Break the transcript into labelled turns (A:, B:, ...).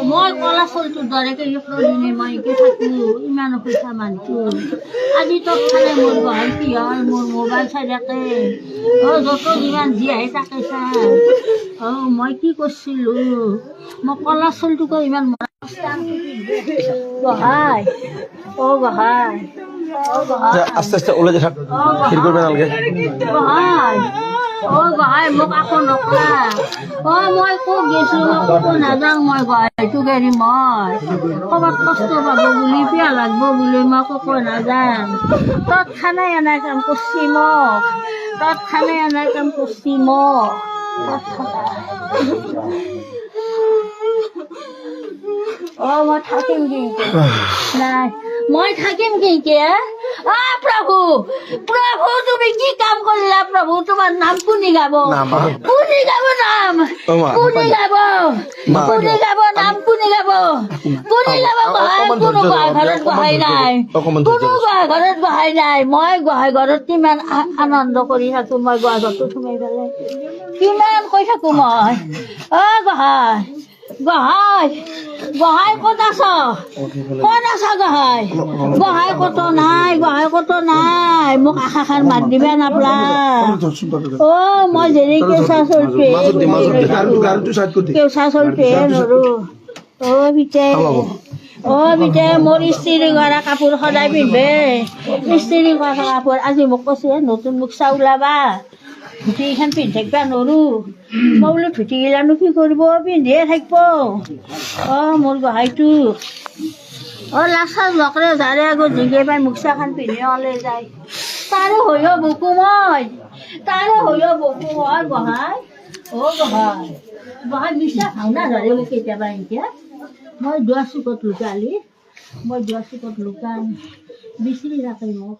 A: মই কলা চলটো দৰেকে দিনে মই থাকো ইমান পইচা মানছো আজি তোক খালে মোৰ গহাই কি হয় মোৰ মোবাইল চাই থাকে যত যিমান যি আহে তাকে চাই মই কি কৰিছিলো মই কলা চলটোকো ইমান গহাই গহাই
B: আস্তে আস্তে ওলাই যা ফির করবে নালগে
A: গহাই গহাই মোক আকৌ নকলা মই ক'ত গৈছিলো মই ক'তো নাযাওঁ মই গহাইটো গাড়ী মই ক'ৰবাত কষ্ট পাব বুলি পিয়া লাগব বুলি মই ক'তো নাযাওঁ তৎক্ষণাই এনাই কাম কৰছি মোক তৎক্ষণাই এনাই কাম কৰছি মোক মই থাকিম কিন্তু নাই মই থাকিম কিন্তু প্ৰভু প্ৰভু তুমি কি কাম কৰিলা প্ৰভু তোমাৰ নাম কোনে গাব নাম কোনে গাব নাম কোনে গাব কোনো গোহাঁই ঘৰত গোহাঁই নাই কোনো গোহাঁই ঘৰত গোহাঁই নাই মই গোহাঁই ঘৰত কিমান আনন্দ কৰি থাকো মই গোহাঁই ঘৰটো সোমাই পেলাই কিমান কৈ থাকো মই গোহাঁই গোহাঁই গোহাঁই ক'ত আছ গোহাঁই গোহাঁই ক'তো নাই মোক আশাখান মাত দিবা নাপলা মই যেনে কেঁচা চলটোৱে কেঁচা চলটোৱে নৰো বিতে মোৰ ইস্ত্ৰি কৰা কাপোৰ সদায় পিন্ধে ইস্ত্ৰি কৰা কাপোৰ আজি মোক কৈছে নতুন মোক চাউলাবা ধুতিখন পিন্ধি থাকিবা নৰো মই বোলো ধুতিগিলানো কি কৰিব পিন্ধিয়ে থাকিব মোৰ গোহাঁইটো লাচা নকৰে যাৰে আগত জিগে পাই মুখচাখন পিন্ধি ওলাই যায় তাৰো হৈও বকো মই গোহাঁই গোহাঁই মিছা ভাওনা ধৰে মোক কেতিয়াবা এতিয়া মই দুৱাৰ চুকত লুকালি মই দুৱাৰ চুকত লুকাম বিচৰি থাকে মোক